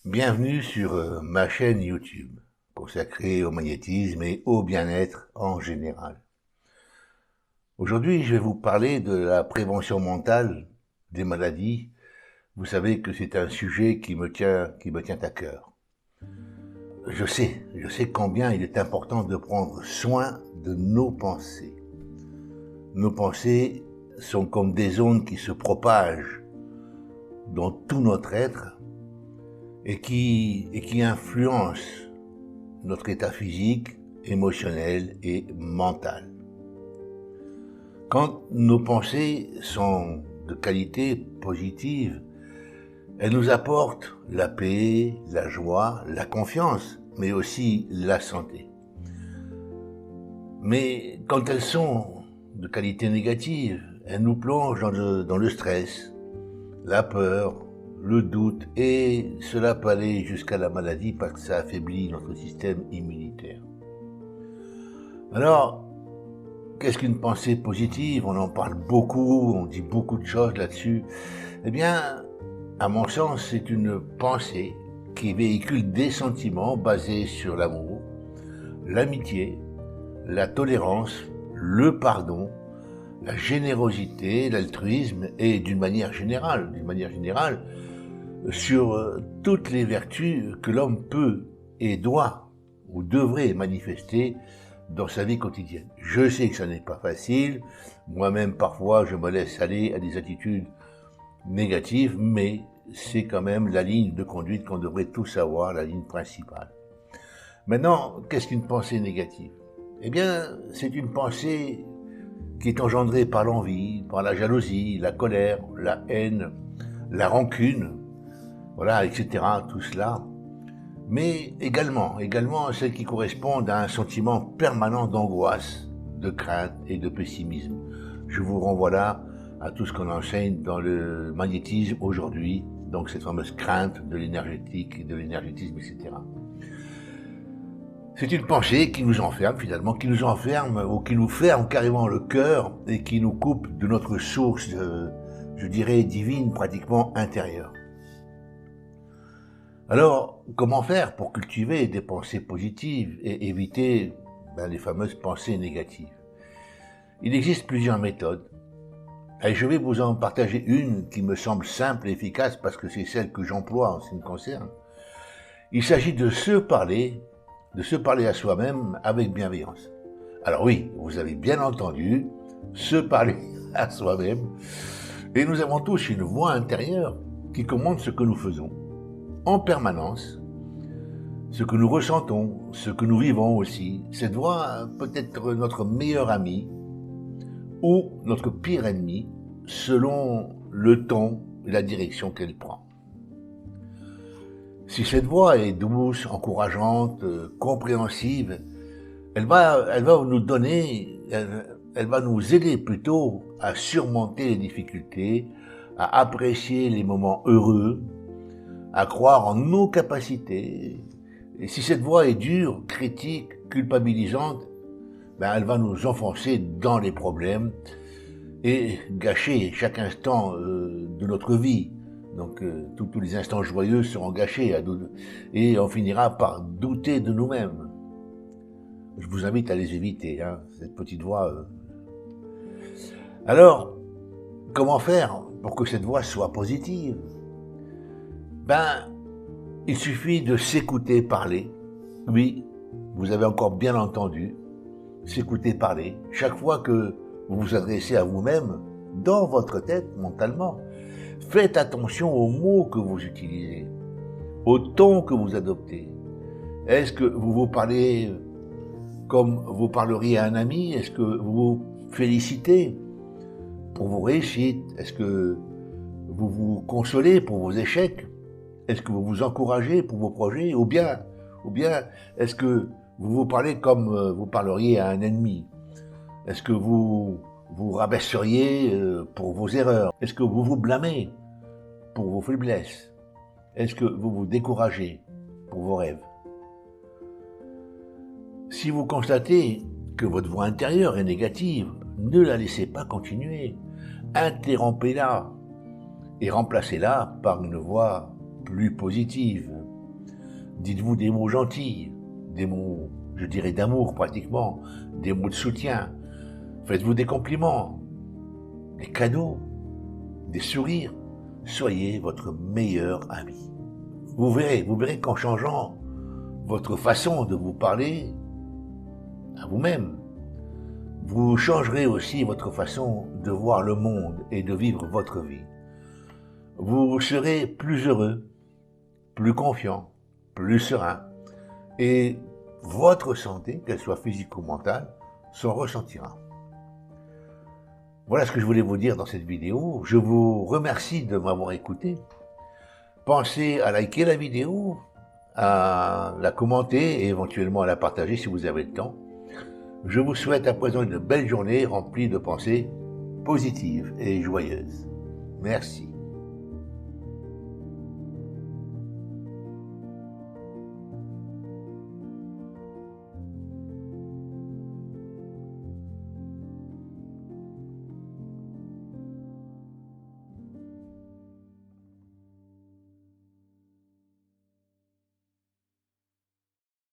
Bienvenue sur ma chaîne YouTube, consacrée au magnétisme et au bien-être en général. Aujourd'hui, je vais vous parler de la prévention mentale des maladies. Vous savez que c'est un sujet qui me tient à cœur. Je sais combien il est important de prendre soin de nos pensées. Nos pensées sont comme des ondes qui se propagent dans tout notre être et qui influencent notre état physique, émotionnel et mental. Quand nos pensées sont de qualité positive, elles nous apportent la paix, la joie, la confiance, mais aussi la santé. Mais quand elles sont de qualité négative, elles nous plongent dans le stress, la peur, le doute, et cela peut aller jusqu'à la maladie parce que ça affaiblit notre système immunitaire. Alors, qu'est-ce qu'une pensée positive? On en parle beaucoup, on dit beaucoup de choses là-dessus. Eh bien, à mon sens, c'est une pensée qui véhicule des sentiments basés sur l'amour, l'amitié, la tolérance, le pardon, la générosité, l'altruisme et d'une manière générale, sur toutes les vertus que l'homme peut et doit ou devrait manifester dans sa vie quotidienne. Je sais que ça n'est pas facile, moi-même parfois je me laisse aller à des attitudes négatives, mais c'est quand même la ligne de conduite qu'on devrait tous avoir, la ligne principale. Maintenant, qu'est-ce qu'une pensée négative? Eh bien, c'est une pensée qui est engendrée par l'envie, par la jalousie, la colère, la haine, la rancune, voilà, etc., tout cela, mais également celles qui correspondent à un sentiment permanent d'angoisse, de crainte et de pessimisme. Je vous renvoie là à tout ce qu'on enseigne dans le magnétisme aujourd'hui, donc cette fameuse crainte de l'énergétique, de l'énergétisme, etc. C'est une pensée qui nous enferme finalement, qui nous enferme ou qui nous ferme carrément le cœur et qui nous coupe de notre source, je dirais, divine, pratiquement intérieure. Alors, comment faire pour cultiver des pensées positives et éviter les fameuses pensées négatives? Il existe plusieurs méthodes. Et je vais vous en partager une qui me semble simple et efficace parce que c'est celle que j'emploie en ce qui me concerne. Il s'agit de se parler à soi-même avec bienveillance. Alors oui, vous avez bien entendu, se parler à soi-même. Et nous avons tous une voix intérieure qui commande ce que nous faisons en permanence, ce que nous ressentons, ce que nous vivons aussi. Cette voix peut être notre meilleur ami ou notre pire ennemi, selon le ton et la direction qu'elle prend. Si cette voix est douce, encourageante, compréhensive, elle va nous donner, elle va nous aider plutôt à surmonter les difficultés, à apprécier les moments heureux, à croire en nos capacités. Et si cette voix est dure, critique, culpabilisante, elle va nous enfoncer dans les problèmes et gâcher chaque instant de notre vie. Donc tous les instants joyeux seront gâchés et on finira par douter de nous-mêmes. Je vous invite à les éviter, cette petite voix. Alors, comment faire pour que cette voix soit positive? Il suffit de s'écouter parler. Oui, vous avez encore bien entendu, s'écouter parler. Chaque fois que vous vous adressez à vous-même, dans votre tête, mentalement, faites attention aux mots que vous utilisez, au ton que vous adoptez. Est-ce que vous vous parlez comme vous parleriez à un ami? Est-ce que vous vous félicitez pour vos réussites? Est-ce que vous vous consolez pour vos échecs? Est-ce que vous vous encouragez pour vos projets? Ou bien est-ce que vous vous parlez comme vous parleriez à un ennemi? Est-ce que vous vous rabaisseriez pour vos erreurs? Est-ce que vous vous blâmez pour vos faiblesses? Est-ce que vous vous découragez pour vos rêves? Si vous constatez que votre voix intérieure est négative, ne la laissez pas continuer. Interrompez-la et remplacez-la par une voix plus positive, Dites-vous des mots gentils, des mots, je dirais, d'amour pratiquement, des mots de soutien. Faites-vous des compliments, des cadeaux, des sourires. Soyez votre meilleur ami. Vous verrez qu'en changeant votre façon de vous parler à vous-même, vous changerez aussi votre façon de voir le monde et de vivre votre vie. Vous serez plus heureux, plus confiant, plus serein, et votre santé, qu'elle soit physique ou mentale, s'en ressentira. Voilà ce que je voulais vous dire dans cette vidéo. Je vous remercie de m'avoir écouté. Pensez à liker la vidéo, à la commenter et éventuellement à la partager si vous avez le temps. Je vous souhaite à présent une belle journée remplie de pensées positives et joyeuses. Merci.